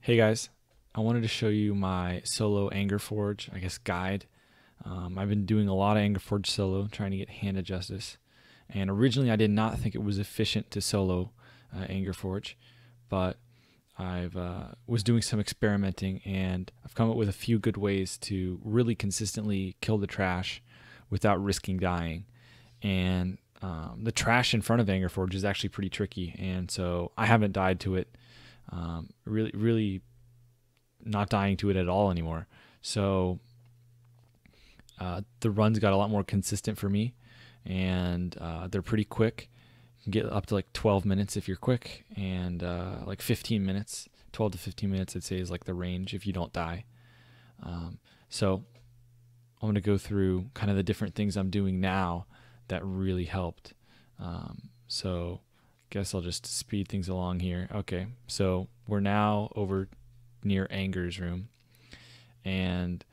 Hey guys, I wanted to show you my solo Angerforge, guide. I've been doing a lot of Angerforge solo, trying to get Hand of Justice. And originally I did not think it was efficient to solo Angerforge, but I've was doing some experimenting and I've come up with a few good ways to really consistently kill the trash without risking dying. And the trash in front of Angerforge is actually pretty tricky, and so I haven't died to it. Really not dying to it at all anymore. So the runs got a lot more consistent for me, and they're pretty quick. You can get up to like 12 minutes if you're quick, and like 15 minutes, 12 to 15 minutes, I'd say is like the range if you don't die. So I'm going to go through kind of the different things I'm doing now that really helped. So guess I'll just speed things along here. Okay, so we're now over near Anger's room, and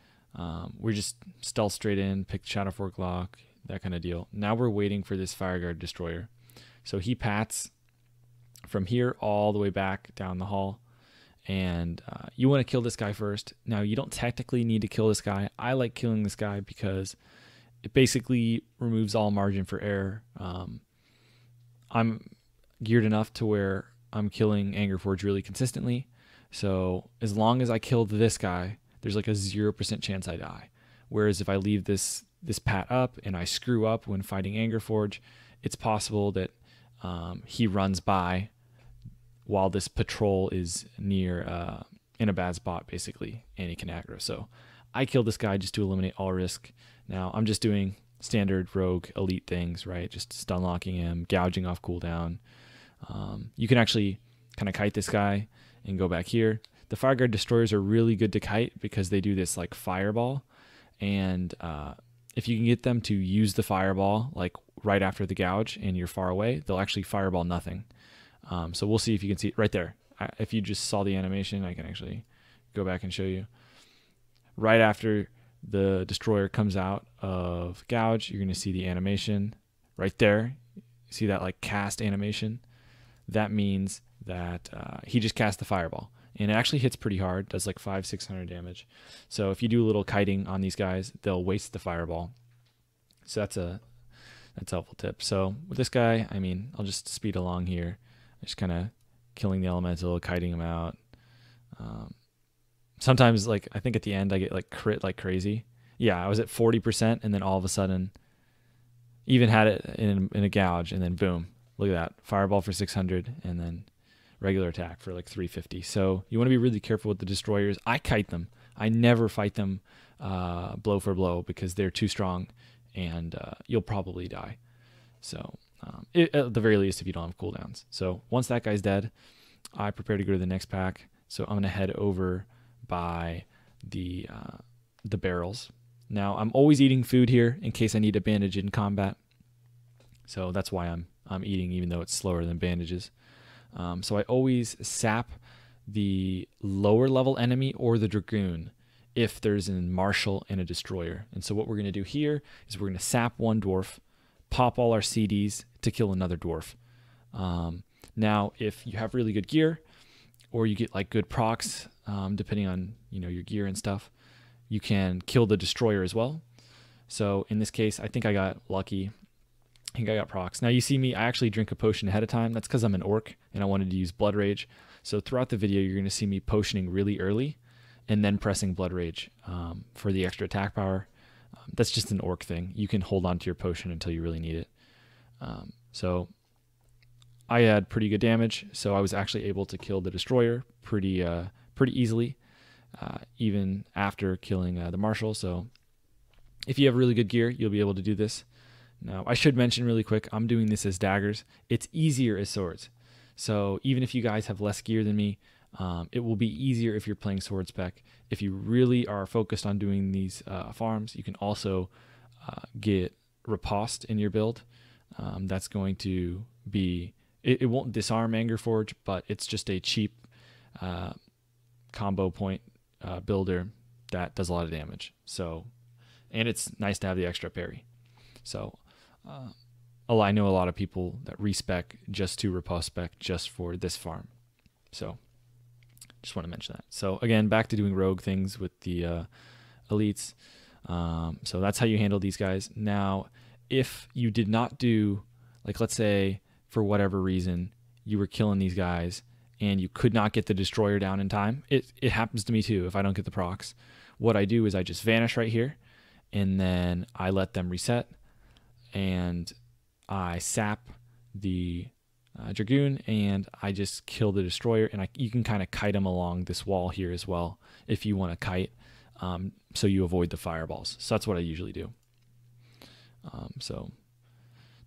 we just stealth straight in, pick Shadow Fork lock, that kind of deal. Now we're waiting for this Fireguard Destroyer. So he pats from here all the way back down the hall, and you want to kill this guy first. Now you don't technically need to kill this guy. I like killing this guy because it basically removes all margin for error. I'm geared enough to where I'm killing Angerforge really consistently. So as long as I killed this guy, there's like a 0% chance I die. Whereas if I leave this pat up and I screw up when fighting Angerforge, it's possible that he runs by while this patrol is near in a bad spot basically, and he can aggro. So I killed this guy just to eliminate all risk. Now I'm just doing standard rogue elite things, right? Just stun locking him, gouging off cooldown. You can actually kind of kite this guy and go back here. The Fireguard Destroyers are really good to kite because they do this like fireball, and if you can get them to use the fireball like right after the gouge and you're far away, they'll actually fireball nothing. So we'll see if you can see it right there. If you just saw the animation, I can actually go back and show you. Right after the destroyer comes out of gouge, you're going to see the animation right there. See that like cast animation? That means that he just cast the fireball, and it actually hits pretty hard, does like 500-600 damage. So if you do a little kiting on these guys, they'll waste the fireball. So that's a helpful tip. So with this guy, I mean, I'll just speed along here, just kind of killing the elemental, kiting him out. Sometimes, like, I think at the end I get like crit like crazy. Yeah, I was at 40%, and then all of a sudden even had it in a gouge, and then boom, look at that, fireball for 600, and then regular attack for like 350. So you want to be really careful with the destroyers. I kite them. I never fight them blow for blow because they're too strong, and you'll probably die. So at the very least, if you don't have cooldowns. So once that guy's dead, I prepare to go to the next pack. So I'm gonna head over by the barrels. Now I'm always eating food here in case I need a bandage in combat. So that's why I'm eating, even though it's slower than bandages. So I always sap the lower level enemy or the Dragoon if there's a Marshal and a Destroyer. And so what we're going to do here is we're going to sap one dwarf, pop all our CDs to kill another dwarf. Now, if you have really good gear, or you get like good procs, depending on your gear and stuff, you can kill the Destroyer as well. So in this case, I think I got lucky. I think I got procs. Now you see me, I actually drink a potion ahead of time. That's because I'm an orc and I wanted to use Blood Rage. So throughout the video, you're going to see me potioning really early and then pressing Blood Rage for the extra attack power. That's just an orc thing. You can hold on to your potion until you really need it. So I had pretty good damage, so I was actually able to kill the Destroyer pretty easily, even after killing the Marshal. So if you have really good gear, you'll be able to do this. Now, I should mention really quick, I'm doing this as daggers. It's easier as swords. So even if you guys have less gear than me, it will be easier if you're playing sword spec. If you really are focused on doing these farms, you can also get riposte in your build. That's going to be, it won't disarm Angerforge, but it's just a cheap combo point builder that does a lot of damage. So, and it's nice to have the extra parry. So I know a lot of people that respec just to riposte spec just for this farm. So just want to mention that. So again, back to doing rogue things with the elites. So that's how you handle these guys. Now, if you did not do, like, let's say for whatever reason you were killing these guys and you could not get the destroyer down in time, it happens to me too if I don't get the procs. What I do is I just vanish right here, and then I let them reset, and I sap the Dragoon, and I just kill the destroyer, and you can kind of kite them along this wall here as well if you want to kite, so you avoid the fireballs. So that's what I usually do. So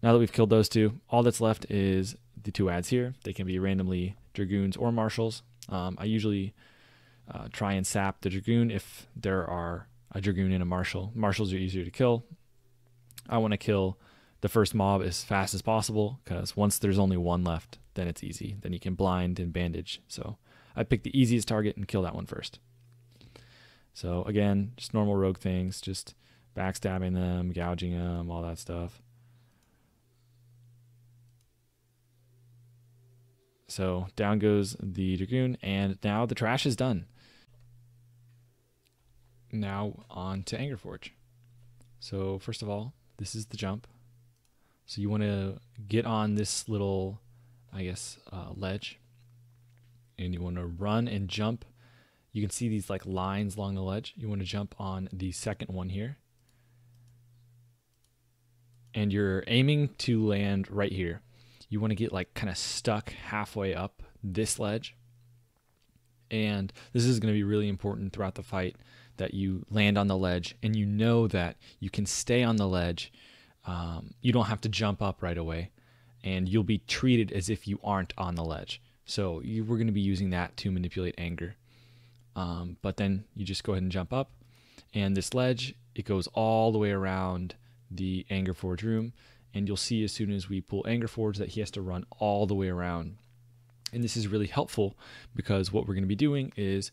now that we've killed those two, all that's left is the two ads here. They can be randomly Dragoons or Marshals. I usually try and sap the Dragoon if there are a Dragoon and a Marshal. Marshals are easier to kill. I want to kill the first mob as fast as possible, because once there's only one left, then it's easy. Then you can blind and bandage. So I pick the easiest target and kill that one first. So again, just normal rogue things, just backstabbing them, gouging them, all that stuff. So down goes the Dragoon, and now the trash is done. Now on to Angerforge. So first of all, this is the jump. So you want to get on this little, I guess, ledge, and you want to run and jump. You can see these like lines along the ledge. You want to jump on the second one here, and you're aiming to land right here. You want to get like kind of stuck halfway up this ledge, and this is going to be really important throughout the fight, that you land on the ledge and you know that you can stay on the ledge. You don't have to jump up right away, and you'll be treated as if you aren't on the ledge. So we're going to be using that to manipulate anger. But then you just go ahead and jump up, and this ledge, it goes all the way around the Angerforge room, and you'll see as soon as we pull Angerforge that he has to run all the way around. And this is really helpful because what we're going to be doing is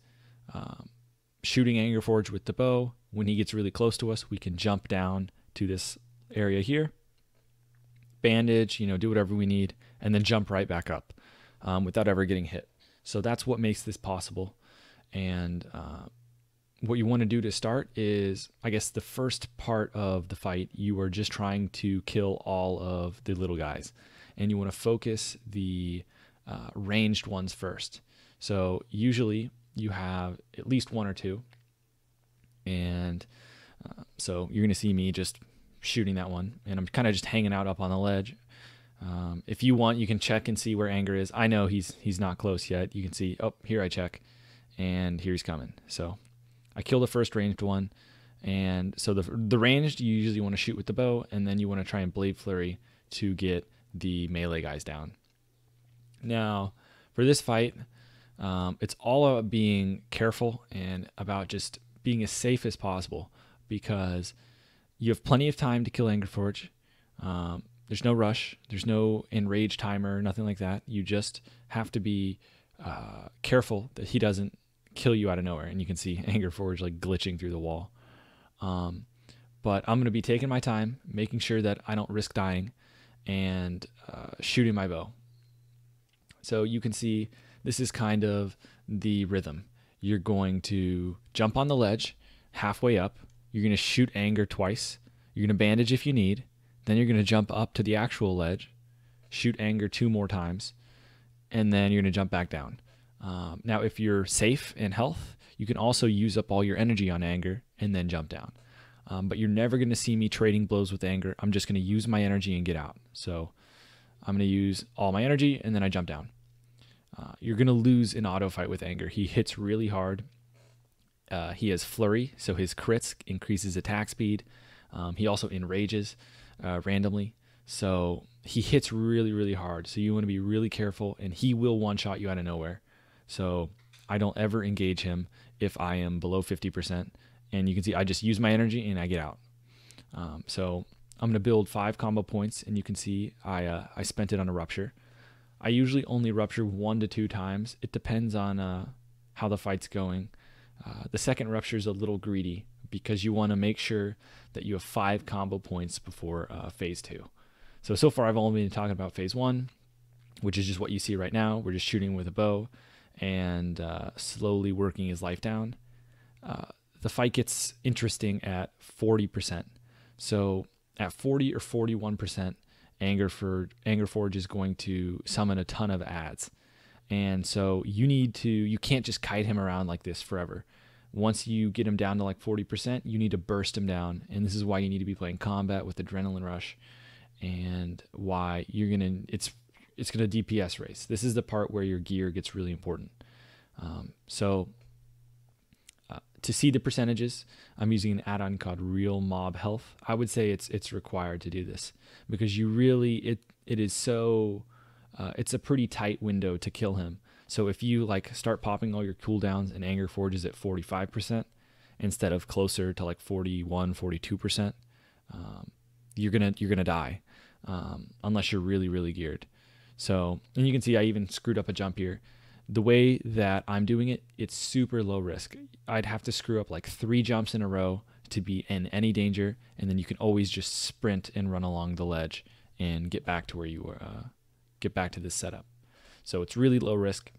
shooting Angerforge with the bow. When he gets really close to us, we can jump down to this area here, bandage, do whatever we need, and then jump right back up without ever getting hit. So that's what makes this possible. And what you want to do to start is, I guess, the first part of the fight, you are just trying to kill all of the little guys, and you want to focus the ranged ones first. So usually you have at least one or two, and so you're going to see me just shooting that one, and I'm kind of just hanging out up on the ledge. If you want, you can check and see where Anger is. I know he's not close yet. You can see, oh, here I check, and here he's coming. So I kill the first ranged one, and so the ranged you usually want to shoot with the bow, and then you want to try and blade flurry to get the melee guys down. Now for this fight, it's all about being careful and about just being as safe as possible, because you have plenty of time to kill Angerforge. There's no rush, there's no enrage timer, nothing like that. You just have to be careful that he doesn't kill you out of nowhere. And you can see Angerforge like glitching through the wall. But I'm going to be taking my time, making sure that I don't risk dying, and shooting my bow. So you can see this is kind of the rhythm. You're going to jump on the ledge halfway up. You're going to shoot Anger twice. You're going to bandage if you need. Then you're going to jump up to the actual ledge, shoot Anger 2 more times, and then you're going to jump back down. Now, if you're safe in health, you can also use up all your energy on Anger and then jump down. But you're never going to see me trading blows with Anger. I'm just going to use my energy and get out. So I'm going to use all my energy, and then I jump down. You're going to lose an auto fight with Anger. He hits really hard. He has Flurry, so his crits increases attack speed. He also enrages randomly. So he hits really, really hard. So you want to be really careful, and he will one-shot you out of nowhere. So I don't ever engage him if I am below 50%. And you can see I just use my energy and I get out. So I'm going to build 5 combo points, and you can see I spent it on a Rupture. I usually only Rupture 1 to 2 times. It depends on how the fight's going. The second Rupture is a little greedy because you want to make sure that you have 5 combo points before phase 2. So far I've only been talking about phase 1, which is just what you see right now. We're just shooting with a bow, and slowly working his life down, the fight gets interesting at 40%. So at 40 or 41%, Angerforge is going to summon a ton of ads. And so you can't just kite him around like this forever. Once you get him down to like 40%, you need to burst him down. And this is why you need to be playing combat with Adrenaline Rush, and why it's going to DPS race. This is the part where your gear gets really important. To see the percentages, I'm using an add-on called Real Mob Health. I would say it's required to do this, because it's a pretty tight window to kill him. So if you like start popping all your cooldowns and Angerforge is at 45% instead of closer to like 41, 42%, you're gonna die unless you're really, really geared. So, and you can see I even screwed up a jump here. The way that I'm doing it, it's super low risk. I'd have to screw up like 3 jumps in a row to be in any danger, and then you can always just sprint and run along the ledge and get back to where you were, get back to this setup. So it's really low risk.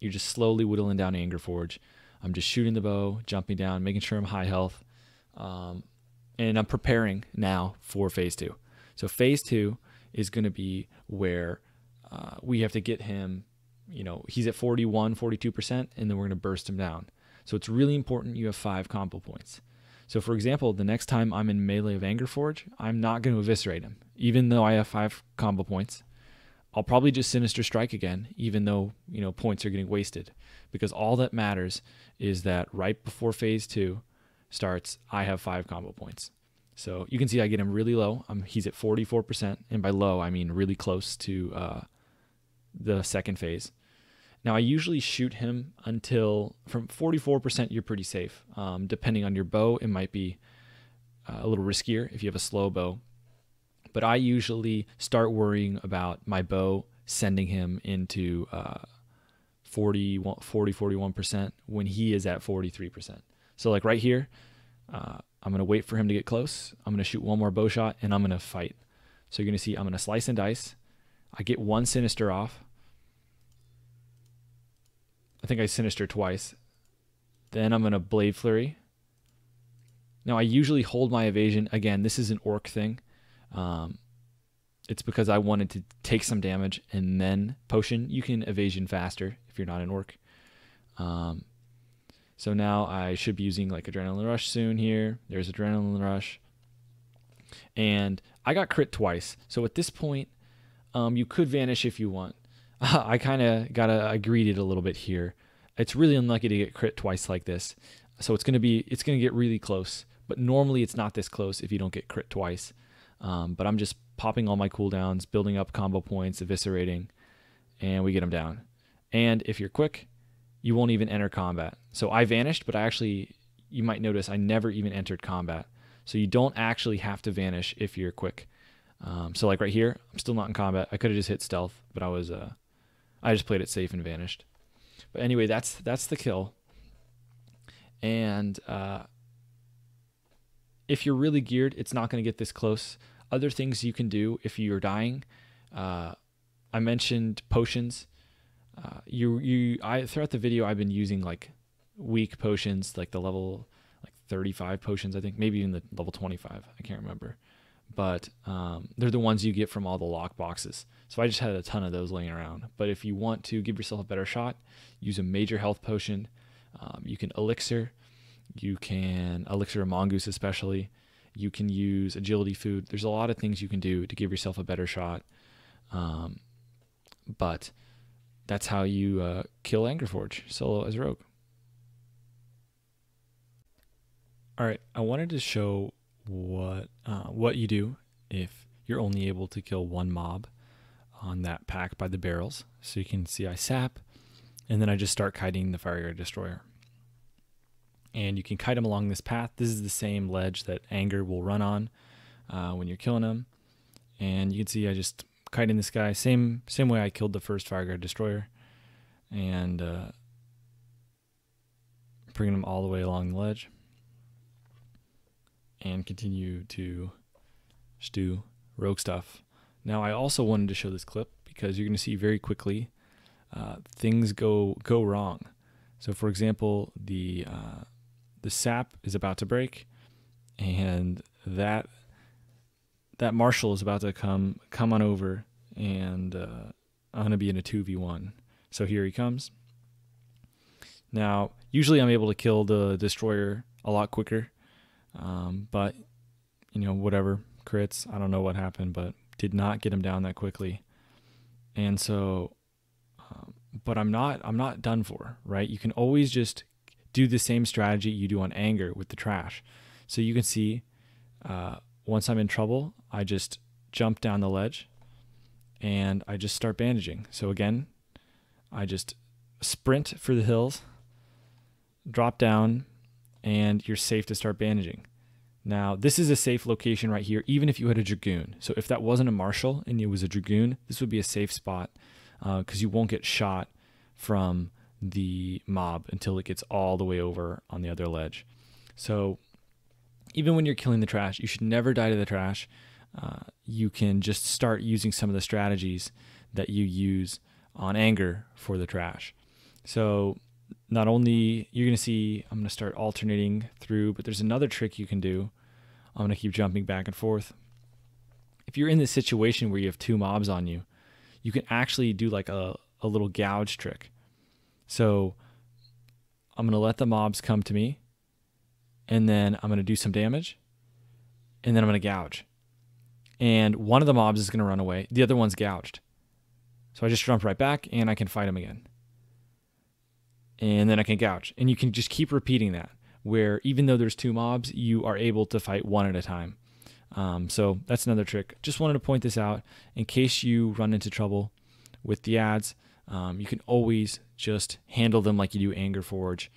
You're just slowly whittling down Angerforge. I'm just shooting the bow, jumping down, making sure I'm high health, and I'm preparing now for phase 2. So phase 2 is going to be where we have to get him. He's at 41, 42%, and then we're going to burst him down. So it's really important you have 5 combo points. So for example, the next time I'm in melee of Angerforge, I'm not going to eviscerate him. Even though I have 5 combo points, I'll probably just Sinister Strike again, even though, points are getting wasted. Because all that matters is that right before phase 2 starts, I have 5 combo points. So you can see I get him really low. He's at 44%, and by low, I mean really close to the second phase. Now I usually shoot him until from 44%, you're pretty safe. Depending on your bow, it might be a little riskier if you have a slow bow. But I usually start worrying about my bow sending him into 41% when he is at 43%. So like right here, I'm going to wait for him to get close. I'm going to shoot one more bow shot, and I'm going to fight. So you're going to see I'm going to slice and dice. I get 1 Sinister off. I think I Sinister twice. Then I'm going to Blade Flurry. Now I usually hold my evasion. Again, this is an orc thing. It's because I wanted to take some damage and then potion. You can evasion faster if you're not an orc. So now I should be using like Adrenaline Rush soon here. There's Adrenaline Rush. And I got crit twice. So at this point, you could vanish if you want. I kind of I greeded a little bit here. It's really unlucky to get crit twice like this. So it's going to get really close. But normally it's not this close if you don't get crit twice. But I'm just popping all my cooldowns, building up combo points, eviscerating, and we get them down. And if you're quick, you won't even enter combat. So I vanished, but you might notice I never even entered combat. So you don't actually have to vanish if you're quick. So like right here, I'm still not in combat. I could have just hit stealth, but I just played it safe and vanished. But anyway, that's the kill. And if you're really geared, it's not going to get this close. Other things you can do if you're dying, I mentioned potions. Throughout the video, I've been using like weak potions, like the level 35 potions, I think, maybe even the level 25. I can't remember. But they're the ones you get from all the lock boxes. So I just had a ton of those laying around. But if you want to give yourself a better shot, use a major health potion. You can elixir. You can elixir a mongoose especially. You can use agility food. There's a lot of things you can do to give yourself a better shot. But that's how you kill Angerforge solo as rogue. All right, I wanted to show what you do if you're only able to kill 1 mob on that pack by the barrels. So you can see I sap, and then I just start kiting the Fireguard Destroyer. And you can kite him along this path. This is the same ledge that Anger will run on when you're killing him. And you can see I just kiting this guy, same way I killed the first Fireguard Destroyer. And bringing him all the way along the ledge. And continue to just do rogue stuff. Now I also wanted to show this clip because you're going to see very quickly things go wrong. So for example, the sap is about to break, and that marshal is about to come on over, and I'm going to be in a 2v1. So here he comes. Now, usually I'm able to kill the destroyer a lot quicker, but, whatever, crits, I don't know what happened, but did not get him down that quickly. And so, but I'm not done for, right? You can always just do the same strategy you do on anger with the trash. So you can see, once I'm in trouble, I just jump down the ledge and I just start bandaging. So again, I just sprint for the hills, drop down, and you're safe to start bandaging. Now, this is a safe location right here, even if you had a Dragoon. So if that wasn't a Marshal and it was a Dragoon, this would be a safe spot because you won't get shot from the mob until it gets all the way over on the other ledge. So even when you're killing the trash, you should never die to the trash. You can just start using some of the strategies that you use on anger for the trash. So not only you're going to see, I'm going to start alternating through, but there's another trick you can do. I'm going to keep jumping back and forth. If you're in this situation where you have two mobs on you, you can actually do like a little gouge trick. So I'm going to let the mobs come to me, and then I'm going to do some damage, and then I'm going to gouge. And one of the mobs is going to run away. The other one's gouged. So I just jump right back, and I can fight him again. And then I can gouge. And you can just keep repeating that, where even though there's two mobs, you are able to fight one at a time. So that's another trick. Just wanted to point this out in case you run into trouble with the ads. You can always just handle them like you do Angerforge,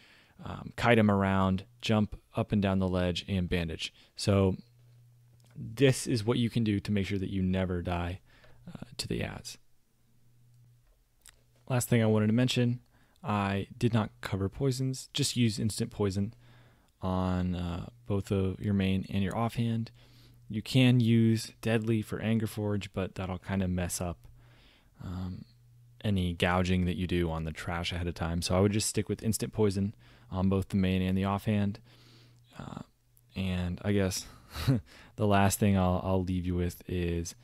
kite them around, jump up and down the ledge, and bandage. So this is what you can do to make sure that you never die to the ads. Last thing I wanted to mention, I did not cover poisons. Just use instant poison on both of your main and your offhand. You can use deadly for Angerforge, but that'll kind of mess up any gouging that you do on the trash ahead of time. So I would just stick with instant poison on both the main and the offhand. And I guess the last thing I'll leave you with is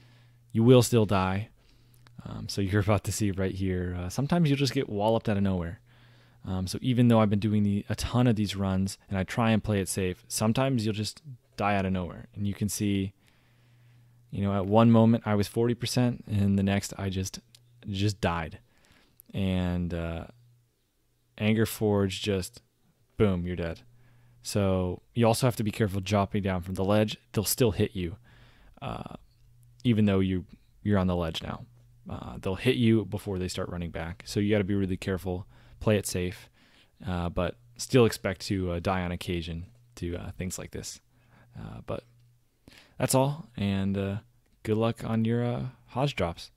you will still die. So you're about to see right here, sometimes you'll just get walloped out of nowhere. So even though I've been doing a ton of these runs and I try and play it safe, sometimes you'll just die out of nowhere. And you can see, at one moment I was 40% and the next I just died. And Angerforge just, boom, you're dead. So you also have to be careful dropping down from the ledge. They'll still hit you, even though you're on the ledge now. They'll hit you before they start running back. So you got to be really careful, play it safe, but still expect to die on occasion to things like this. But that's all, and good luck on your Hodge drops.